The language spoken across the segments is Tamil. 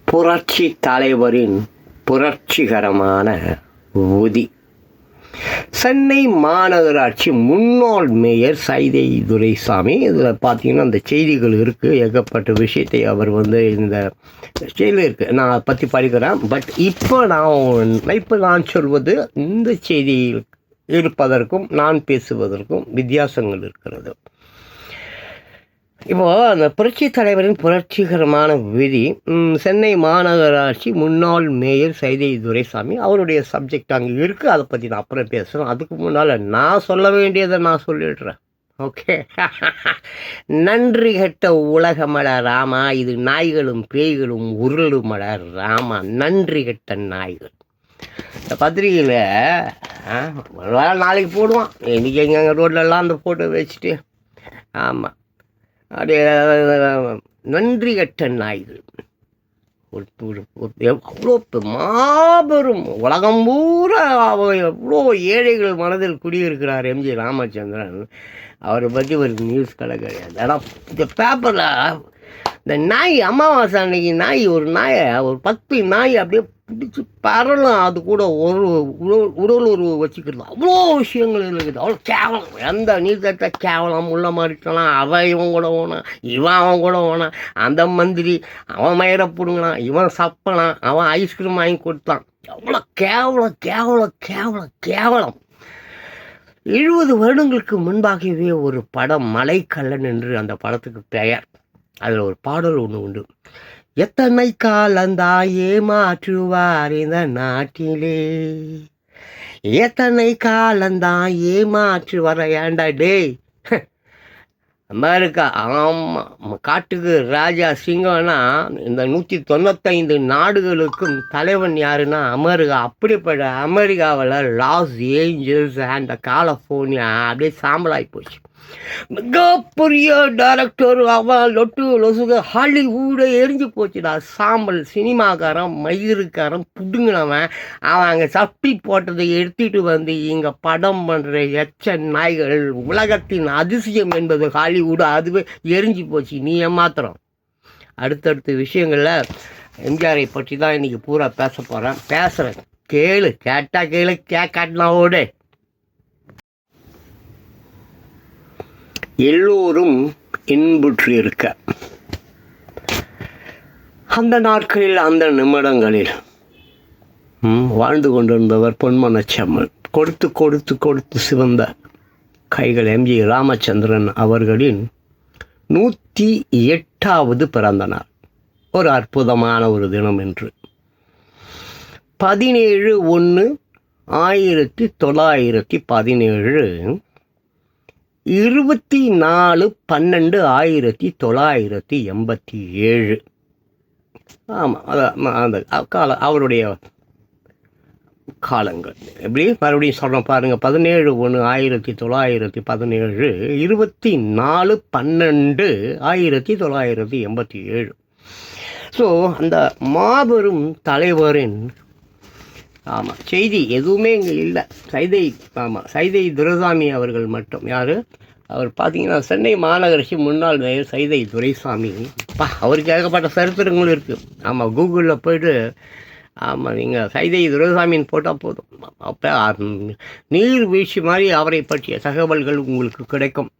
புரட்சி தலைவரின் புரட்சிகரமான உதி. சென்னை மாநகராட்சி முன்னாள் மேயர் சைதை துரைசாமி. இதில் பார்த்தீங்கன்னா அந்த செய்திகள் இருக்குது, ஏகப்பட்ட விஷயத்தை அவர் இந்த செய்தியில் இருக்குது, நான் அதை பற்றி படிக்கிறேன். பட் இப்போ நான் சொல்வது இந்த செய்தியில் இருப்பதற்கும் நான் பேசுவதற்கும் வித்தியாசங்கள் இருக்கிறது. இப்போது அந்த புரட்சி தலைவரின் புரட்சிகரமான விதி, சென்னை மாநகராட்சி முன்னாள் மேயர் சைதை துரைசாமி, அவருடைய சப்ஜெக்ட் அங்கே இருக்குது. அதை பற்றி நான் அப்புறம் பேசுகிறேன். அதுக்கு முன்னால் நான் சொல்ல வேண்டியதை நான் சொல்லிடுறேன். ஓகே. நன்றி கெட்ட உலகமட ராமா, இது நாய்களும் பேய்களும் உருளுமட ராமா, நன்றி கெட்ட நாய்கள். இந்த பத்திரிகையில் நாளைக்கு போடுவான். இன்றைக்கி எங்கள் ரோட்லலாம் அந்த ஃபோட்டோ வச்சுட்டு, ஆமாம், அப்படியே நன்றி கட்ட நாய்கள். அவ்வளோ மாபெரும் உலகம் பூரா எவ்வளோ ஏழைகள் மனதில் குடியிருக்கிறார் எம்ஜி ராமச்சந்திரன். அவரை பற்றி ஒரு நியூஸ் கிடையாது. ஆனால் இந்த பேப்பரில் இந்த நாய் அமாவாசை அன்னைக்கு ஒரு 10 நாய் அப்படியே பிடிச்சி பரலாம், அது கூட ஒரு உடல் உறவு வச்சுக்கிறது, அவ்வளோ விஷயங்கள் இருக்குது. அவ்வளோ கேவலம், எந்த நீர்க்கட்ட கேவலம் உள்ள மாதிரிட்டலாம். அவன் இவன் கூட ஓனான், இவன் அவன் கூட ஓனான், அந்த மந்திரி அவன் மயிரை பிடுங்கினான், இவன் சப்பனான், அவன் ஐஸ்கிரீம் வாங்கி கொடுத்தான். அவ்வளோ கேவலம் கேவலம் கேவலம் கேவலம். 70 வருடங்களுக்கு முன்பாகவே ஒரு படம் மலைக்கல்லன் என்று அந்த படத்துக்கு பெயர். அதில் ஒரு பாடல் ஒன்று உண்டு. எத்தனை காலந்தான் ஏமாற்றுவார் இந்த நாட்டிலே, எத்தனை காலந்தான் ஏமாற்றுவார். ஏண்டா டே அமெரிக்கா, ஆமாம், காட்டுக்கு ராஜா சிங்கம்னா இந்த 195 நாடுகளுக்கும் தலைவன் யாருன்னா அமெரிக்கா. அப்படிப்பட்ட அமெரிக்காவில் லாஸ் ஏஞ்சல்ஸ் அண்ட் கலிஃபோர்னியா அப்படியே சாம்பலாகி போச்சு. மிகப்பெரிய டைரக்டர் அவன் லொட்டு லொசுக ஹாலிவுட்டை எரிஞ்சு போச்சுடா. சாம்பல் சினிமாக்காரன் மயிருக்காரன் புடுங்கினவன் அவன் அங்கே சப்பி போட்டதை எடுத்துகிட்டு வந்து இங்கே படம் பண்ணுற எச்ச நாய்கள். உலகத்தின் அதிசயம் என்பது ஹாலிவுட், அதுவே எரிஞ்சு போச்சு. நீ ஏமாத்திரம். அடுத்தடுத்த விஷயங்களில் எம்ஜிஆரை பற்றி தான் இன்றைக்கி பூரா பேசுகிறேன். கேளு, கேட்டால் கேளு, கேட்காட்டினா ஓடு. எல்லோரும் இன்புற்று இருக்க அந்த நாட்களில் அந்த நிமிடங்களில் வாழ்ந்து கொண்டிருந்தவர் பொன்மனச்செம்மல். கொடுத்து கொடுத்து கொடுத்து சிவந்த கைகள் எம்ஜி ராமச்சந்திரன் அவர்களின் 108வது பிறந்த நாள். ஒரு அற்புதமான ஒரு தினம் என்று 17/1/1917 24/12/1987. ஆமாம், அந்த அவருடைய காலங்கள் எப்படி மறுபடியும் சொல்கிறோம் பாருங்கள். 17/1/1917, 24/12/1987. ஸோ அந்த மாபெரும் தலைவரின் செய்தி எதுவுமே இங்கே இல்லை. சைதை துரைசாமி அவர்கள் மட்டும். யார் அவர்? பார்த்தீங்கன்னா சென்னை மாநகராட்சி முன்னாள் மேயர் சைதை துரைசாமி. அவருக்கு ஏகப்பட்ட சரித்திரங்கள் இருக்குது. கூகுளில் போய்ட்டு நீங்கள் சைதை துரைசாமின்னு போட்டால் போதும். அப்போ நீர்வீழ்ச்சி மாதிரி அவரை பற்றிய தகவல்கள் உங்களுக்கு கிடைக்கும்.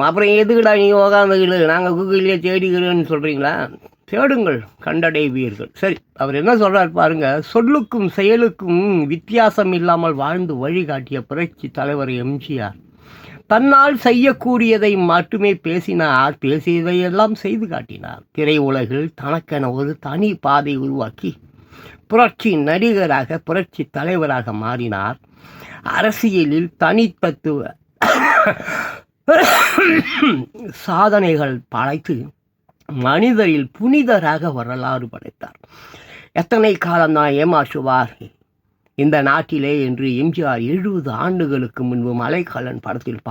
அப்புறம் எதுக்குடா நீங்கள் உக்காந்துக்கிட்டு நாங்கள் கூகுள்லேயே தேடிக்கிறோன்னு சொல்கிறீங்களா? தேடுங்கள், கண்டடைவீர்கள். சரி, அவர் என்ன சொல்கிறார் பாருங்க. சொல்லுக்கும் செயலுக்கும் வித்தியாசம் இல்லாமல் வாழ்ந்து வழிகாட்டிய புரட்சி தலைவர் எம்ஜிஆர் தன்னால் செய்யக்கூடியதை மட்டுமே பேசினார், பேசியதையெல்லாம் செய்து காட்டினார். திரையுலகில் தனக்கென ஒரு தனி பாதை உருவாக்கி புரட்சி நடிகராக புரட்சி தலைவராக மாறினார். அரசியலில் தனித்தத்துவ சாதனைகள் படைத்து மனிதரில் புனிதராக வரலாறு படைத்தார். எத்தனை காலம்தான் ஏமாற்றுவார் இந்த நாட்டிலே என்று எம்ஜிஆர் 70 ஆண்டுகளுக்கு முன்பு மலைக்கல்லன் படத்தில்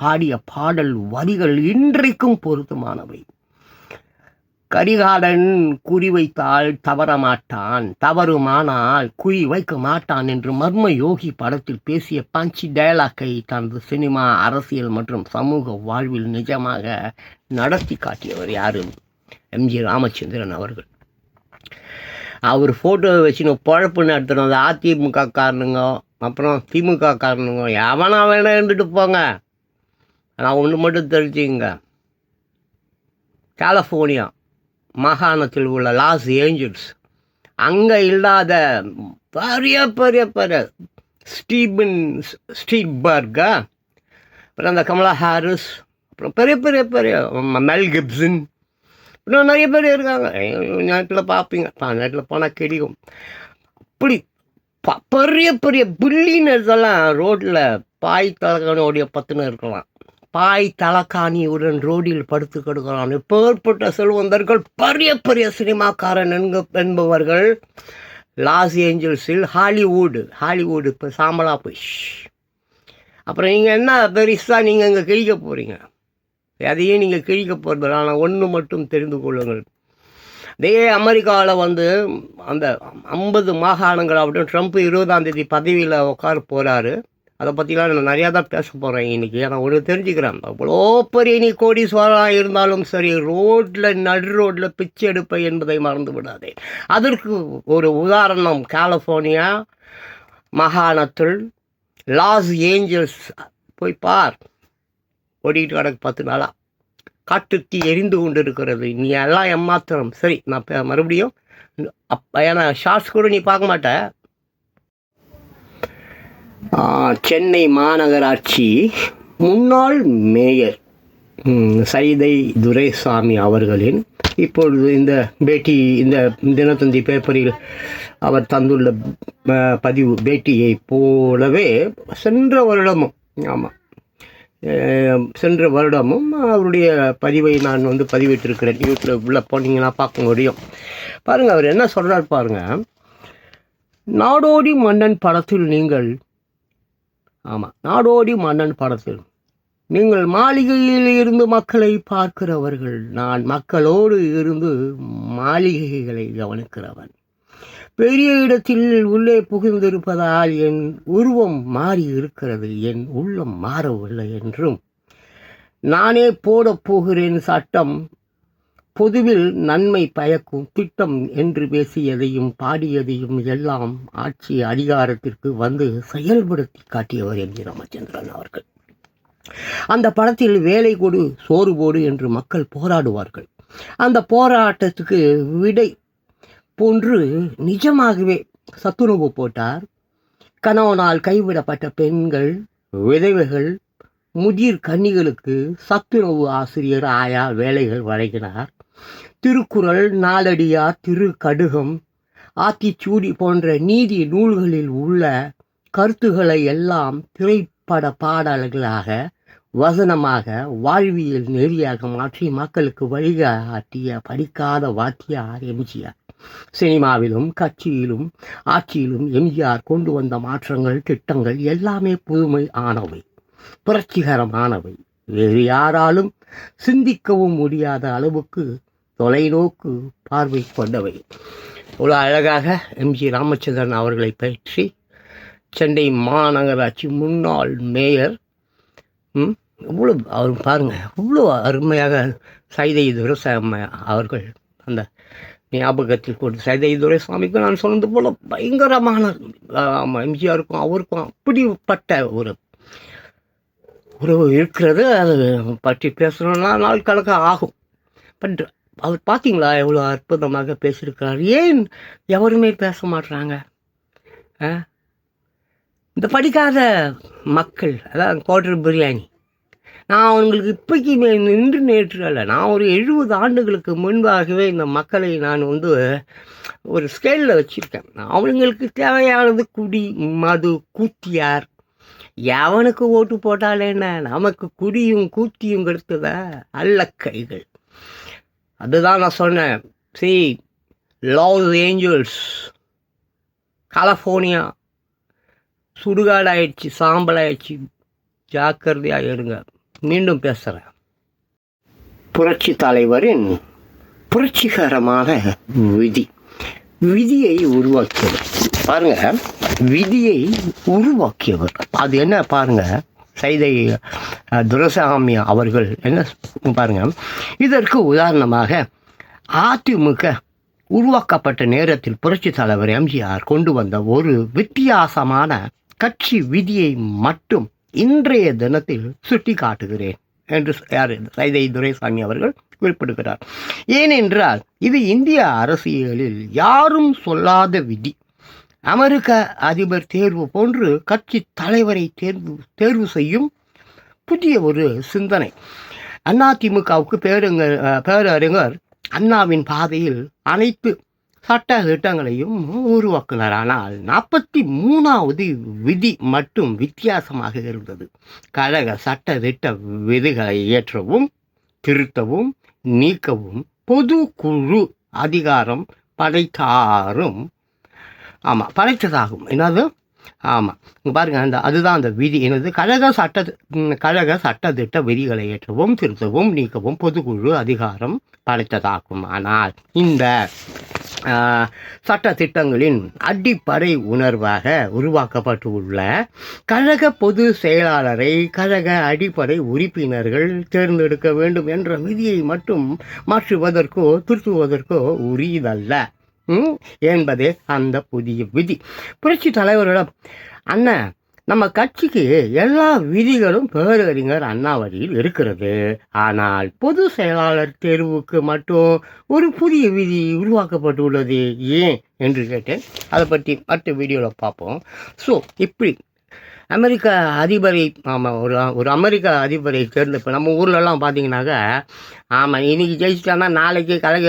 பாடிய பாடல் வரிகள் இன்றைக்கும் பொருத்தமானவை. கரிகாலன் குறிவைத்தால் தவறமாட்டான், தவறுமானால் குறி வைக்க மாட்டான் என்று மர்ம யோகி படத்தில் பேசிய பஞ்சி டயலாக்கை தனது சினிமா, அரசியல் மற்றும் சமூக வாழ்வில் நிஜமாக நடத்தி காட்டியவர் யாரு? எம்ஜி ராமச்சந்திரன் அவர்கள். அவர் ஃபோட்டோவை வச்சுன்னு பொழப்பு நடத்துகிறோம். அந்த அதிமுக காரணங்க, அப்புறம் திமுக காரணங்க, எவனா வேணா இருந்துட்டு போங்க. நான் ஒன்று மட்டும் தெரிஞ்சுங்க, கலிஃபோர்னியா மாகாணத்தில் உள்ள லாஸ் ஏஞ்சல்ஸ், அங்கே இல்லாத பெரிய பெரிய பெரிய ஸ்டீபர்கா, அப்புறம் அந்த கமலா ஹாரிஸ், அப்புறம் பெரிய பெரிய பெரிய மெல் கிப்சன், இன்னும் நிறைய பேர் இருக்காங்க. நேரத்தில் பார்ப்பீங்க, நேரத்தில் போனால் கிடைக்கும். அப்படி பெரிய பெரிய பில்லியனர்ஸ் எல்லாம் ரோட்டில் பாய் தலைகாணியோடைய பத்துன்னு இருக்கலாம். பாய் தலைகாணியுடன் ரோடில் படுத்து கிடக்கலாம். இப்பேற்பட்ட செல்வந்தர்கள், பெரிய பெரிய சினிமாக்காரன் என்பவர்கள் லாஸ் ஏஞ்சல்ஸில் ஹாலிவுட் இப்போ சாம்பலா போய். அப்புறம் நீங்கள் என்ன பெருசாக நீங்கள் இங்கே கிழிக்க போகிறீங்க? அதையும் நீங்கள் கிழிக்க போகிறது. ஆனால் ஒன்று மட்டும் தெரிந்து கொள்ளுங்கள், அதே அமெரிக்காவில் அந்த 50 மாகாணங்கள் அப்படின்னு ட்ரம்ப் 20ஆம் தேதி பதவியில் உட்கார போகிறாரு. அதை பற்றிலாம் நான் நிறையா தான் பேச போகிறேன் இன்றைக்கி. நான் ஒன்று தெரிஞ்சுக்கிறேன், அவ்வளோ பெரிய நீ கோடீஸ்வரனாக இருந்தாலும் சரி, நடு ரோட்டில் பிச்சை எடுப்பை என்பதை மறந்து விடாதே. அதற்கு ஒரு உதாரணம், கலிஃபோர்னியா மாகாணத்தில் லாஸ் ஏஞ்சல்ஸ் போய் பார், ஓடிக்கிட்டு கிடக்கு 10 நாளாக காட்டுத்தி எரிந்து கொண்டு இருக்கிறது. நீ எல்லாம் ஏமாத்திரம். சரி, நான் மறுபடியும் ஏன்னா ஷார்ட்ஸ் கூட நீ பார்க்க மாட்ட. சென்னை மாநகராட்சி முன்னாள் மேயர் சைதை துரைசாமி அவர்களின் இப்பொழுது இந்த தினத்தந்தி பேப்பரில் அவர் தந்துள்ள பேட்டியை போலவே சென்ற வருடமும் அவருடைய பதிவை நான் பதிவிட்டிருக்கிறேன். யூடியூப் உள்ள போனீங்கன்னா பார்க்க முடியும். பாருங்கள், அவர் என்ன சொல்கிறார் பாருங்கள். நாடோடி மன்னன் படத்தில் நீங்கள் மாளிகையில் இருந்து மக்களை பார்க்கிறவர்கள், நான் மக்களோடு இருந்து மாளிகைகளை கவனிக்கிறவன். பெரிய இடத்தில் உள்ளே புகுந்திருப்பதால் என் உருவம் மாறி இருக்கிறது, என் உள்ளம் மாறவில்லை என்றும், நானே போடப் போகிறேன் சட்டம், பொதுவில் நன்மை பயக்கும் திட்டம் என்று பேசியதையும் பாடியதையும் எல்லாம் ஆட்சி அதிகாரத்திற்கு செயல்படுத்தி காட்டியவர் எம் ஜி ராமச்சந்திரன் அவர்கள். அந்த படத்தில் வேலை கொடு சோறு போடு என்று மக்கள் போராடுவார்கள். அந்த போராட்டத்துக்கு விடை போன்று நிஜமாகவே சத்துணவு போட்டார். கணவனால் கைவிடப்பட்ட பெண்கள், விதவைகள், முதிர் கன்னிகளுக்கு சத்துணவு ஆசிரியர் ஆயா வேலைகள் வழங்கினார். திருக்குறள், நாலடியார், திருக்கடுகம், ஆத்திச்சூடி போன்ற நீதி நூல்களில் உள்ள கருத்துக்களை எல்லாம் திரைப்பட பாடல்களாக, வசனமாக, வாழ்வியல் நெறியாக மாற்றி மக்களுக்கு வழிகாட்டிய படிக்காத வாத்தியார் எம்ஜிஆர். சினிமாவிலும் கட்சியிலும் ஆட்சியிலும் எம்ஜிஆர் கொண்டு வந்த மாற்றங்கள், திட்டங்கள் எல்லாமே புதுமை ஆனவை, புரட்சிகரமானவை, வேறு யாராலும் சிந்திக்கவும் முடியாத அளவுக்கு தொலைநோக்கு பார்வை கொண்டவை. இவ்வளோ அழகாக எம் ஜி ராமச்சந்திரன் அவர்களை பற்றி சென்னை மாநகராட்சி முன்னாள் மேயர் இவ்வளோ அவர் பாருங்கள், இவ்வளோ அருமையாக சைதை துரைசாமி அவர்கள் அந்த ஞாபகத்தில் கொண்டு, சைதை துரைசாமிக்கு நான் சொன்னது போல் பயங்கரமான எம்ஜிஆருக்கும் அவருக்கும் அப்படிப்பட்ட ஒரு உறவு இருக்கிறது. அது பற்றி பேசணுன்னா நாள் கணக்க ஆகும். பட் அவர் பார்த்தீங்களா எவ்வளோ அற்புதமாக பேசியிருக்கிறார். ஏன் எவருமே பேச மாட்டுறாங்க? இந்த படிக்காத மக்கள், அதான் குவார்டர் பிரியாணி, நான் அவங்களுக்கு இப்போக்கி நின்று நேற்று அல்ல, நான் ஒரு 70 ஆண்டுகளுக்கு முன்பாகவே இந்த மக்களை நான் ஒரு ஸ்கேலில் வச்சுருக்கேன். அவங்களுக்கு தேவையானது குடி, மது, கூத்தியார், எவனுக்கு ஓட்டு போட்டாலே என்ன, நமக்கு குடியும் கூத்தியும் கிடைத்ததா அல்ல கைகள். அதுதான் நான் சொன்னேன். லாஸ் ஏஞ்சல்ஸ், கலிஃபோர்னியா சுடுகாடாயிடுச்சு, சாம்பலாயிடுச்சு, ஜாக்கிரதையாக இருங்க. மீண்டும் பேசுகிறேன். புரட்சி தலைவரின் புரட்சிகரமான விதியை உருவாக்கியவர் பாருங்க, விதியை உருவாக்கியவர் அது என்ன பாருங்க, சைதை துரைசாமி அவர்கள் என்ன பாருங்க. இதற்கு உதாரணமாக அதிமுக உருவாக்கப்பட்ட நேரத்தில் புரட்சித் தலைவர் எம்ஜிஆர் கொண்டு வந்த ஒரு வித்தியாசமான கட்சி விதியை மட்டும் இன்றைய தினத்தில் சுட்டி காட்டுகிறேன் என்று சைதை துரைசாமி அவர்கள் குறிப்பிடுகிறார். ஏனென்றால் இது இந்திய அரசியலில் யாரும் சொல்லாத விதி. அமெரிக்க அதிபர் தேர்வு போன்று கட்சி தலைவரை தேர்வு செய்யும் புதிய ஒரு சிந்தனை. அதிமுகவுக்கு பேரறிஞர் அண்ணாவின் பாதையில் அனைத்து சட்ட திட்டங்களையும் உருவாக்கினார். ஆனால் 43வது விதி மட்டும் வித்தியாசமாக இருந்தது. கழக சட்ட திட்ட விதிகளை ஏற்றவும் திருத்தவும் நீக்கவும் பொதுக்குழு அதிகாரம் படைத்ததாகும். என்னது? ஆமாம், இங்கே பாருங்கள், அதுதான் அந்த விதி. என்னது? கழக சட்ட திட்ட விதிகளை ஏற்றவும் திருத்தவும் நீக்கவும் பொதுக்குழு அதிகாரம் படைத்ததாகும். ஆனால் இந்த சட்ட திட்டங்களின் அடிப்படை உணர்வாக உருவாக்கப்பட்டுள்ள கழக பொது செயலாளரை கழக அடிப்படை உறுப்பினர்கள் தேர்ந்தெடுக்க வேண்டும் என்ற விதியை மட்டும் மாற்றுவதற்கோ திருத்துவதற்கோ உரியதல்ல என்பதே அந்த புதிய விதி. புரட்சி தலைவரிடம், அண்ணன், நம்ம கட்சிக்கு எல்லா விதிகளும் பேரறிஞர் அண்ணா வழியில் இருக்கிறது. ஆனால் பொது செயலாளர் தேர்வுக்கு மட்டும் ஒரு புதிய விதி உருவாக்கப்பட்டுள்ளது, ஏன் என்று கேட்டேன். அதை பற்றி அடுத்த வீடியோவில் பார்ப்போம். ஸோ இப்படி அமெரிக்க அதிபரை ஒரு அமெரிக்க அதிபரை தேர்ந்தெடுப்பு நம்ம ஊர்லலாம் பார்த்தீங்கன்னாக்கா, ஆமாம், இன்றைக்கி ஜெயிச்சிட்டான்னா நாளைக்கு கழக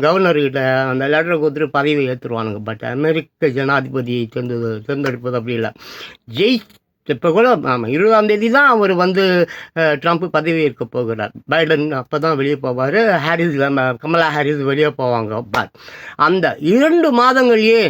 கவர்னர்கிட்ட அந்த லெட்டரை கொடுத்துட்டு பதவி ஏற்றுருவானுங்க. பட் அமெரிக்க ஜனாதிபதியை தேர்ந்தெடுப்பது அப்படி இல்லை. இப்போ கூட 20ஆம் தேதி தான் அவர் ட்ரம்ப் பதவி ஏற்க போகிறார். பைடன் அப்போ தான் வெளியே போவார். கமலா ஹாரிஸ் வெளியே போவாங்க. பட் அந்த 2 மாதங்கள்லேயே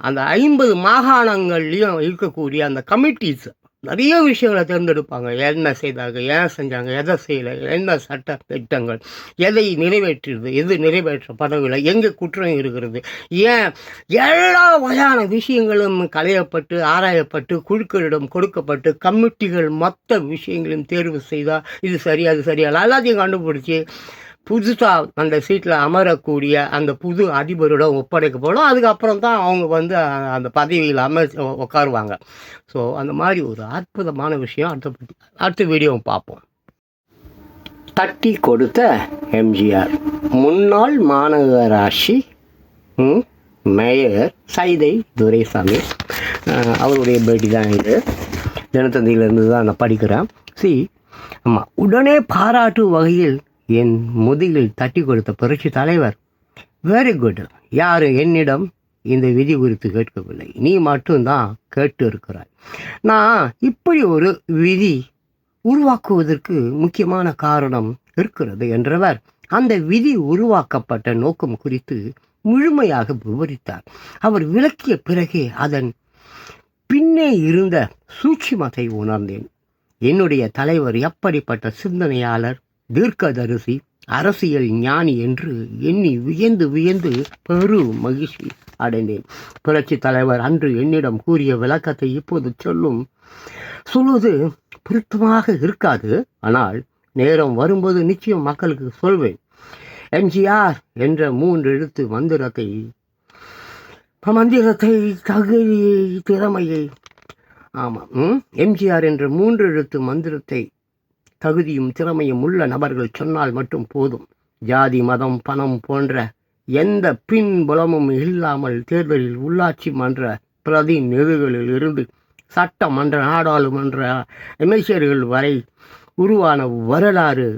அந்த 50 மாகாணங்கள்லையும் இருக்கக்கூடிய அந்த கமிட்டிஸ் நிறைய விஷயங்களை தேர்ந்தெடுப்பாங்க. என்ன செய்தாங்க, ஏன் செஞ்சாங்க, எதை செய்யலை, என்ன சட்ட திட்டங்கள், எதை நிறைவேற்றுறது, எது நிறைவேற்றப்படவில்லை, எங்கே குற்றம் இருக்கிறது, ஏன், எல்லா வகையான விஷயங்களும் களையப்பட்டு ஆராயப்பட்டு குழுக்களிடம் கொடுக்கப்பட்டு கமிட்டிகள் மொத்த விஷயங்களையும் தேர்வு செய்தால் இது சரியா அது சரியா எல்லாத்தையும் கண்டுபிடிச்சி புதுசாக அந்த சீட்டில் அமரக்கூடிய அந்த புது அதிபரிடம் ஒப்படைக்கப்படும். அதுக்கப்புறம் தான் அவங்க அந்த பதவியில் உட்காருவாங்க. ஸோ அந்த மாதிரி ஒரு அற்புதமான விஷயம் அடுத்த வீடியோவை பார்ப்போம். தட்டி கொடுத்த எம்ஜிஆர். முன்னாள் மாநகராட்சி மேயர் சைதை துரைசாமி அவருடைய பேட்டி தான் இது. தினத்தந்தியிலேருந்து தான் நான் படிக்கிறேன். ஆமாம், உடனே பாராட்டு வகையில் என் முதுகில் தட்டி கொடுத்த புரட்சி தலைவர், வெரி குட், யாரும் என்னிடம் இந்த விதி குறித்து கேட்கவில்லை, நீ மட்டும்தான் கேட்டு இருக்கிறாய். நான் இப்படி ஒரு விதி உருவாக்குவதற்கு முக்கியமான காரணம் இருக்கிறது என்றவர் அந்த விதி உருவாக்கப்பட்ட நோக்கம் குறித்து முழுமையாக விவரித்தார். அவர் விளக்கிய பிறகே அதன் பின்னே இருந்த சூட்சுமத்தை உணர்ந்தேன். என்னுடைய தலைவர் எப்படிப்பட்ட சிந்தனையாளர், தீர்க்கதரிசி, அரசியல் ஞானி என்று எண்ணி வியந்து பெரு மகிழ்ச்சி அடைந்தேன். புரட்சி தலைவர் அன்று என்னிடம் கூறிய விளக்கத்தை இப்போது சொல்வது பொருத்தமாக இருக்காது. ஆனால் நேரம் வரும்போது நிச்சயம் மக்களுக்கு சொல்வேன். எம்ஜிஆர் என்ற 3 எழுத்து மந்திரத்தை தகுதியை திறமையை எம்ஜிஆர் என்ற 3 எழுத்து மந்திரத்தை தகுதியும் திறமையும் உள்ள நபர்கள் சொன்னால் மட்டும் போதும். ஜாதி, மதம், பணம் போன்ற எந்த பின்புலமும் இல்லாமல் தேர்தலில் உள்ளாட்சி மன்ற பிரதிநிதிகளில் இருந்து சட்டமன்ற நாடாளுமன்ற அமைச்சர்கள் வரை உருவான வரலாறு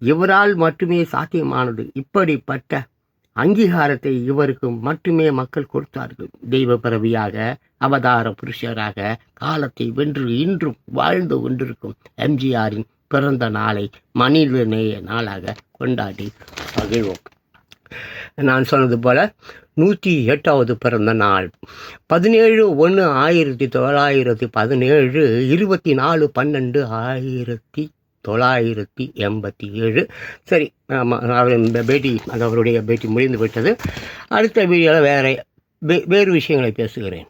இவரால் மட்டுமே சாத்தியமானது. இப்படிப்பட்ட அங்கீகாரத்தை இவருக்கு மட்டுமே மக்கள் கொடுத்தார்கள். தெய்வ பிறவியாக, அவதார புருஷராக காலத்தை வென்று இன்றும் வாழ்ந்து கொண்டிருக்கும் எம்ஜிஆரின் பிறந்த நாளை மனிதநேய நாளாக கொண்டாடி மகிழ்வோம். நான் சொன்னது போல 108வது பிறந்த நாள் 17/1/1917, 24/12/1987. சரி, அவருடைய பேட்டி முடிந்து விட்டது. அடுத்த வீடியோவில் வேறு விஷயங்களை பேசுகிறேன்.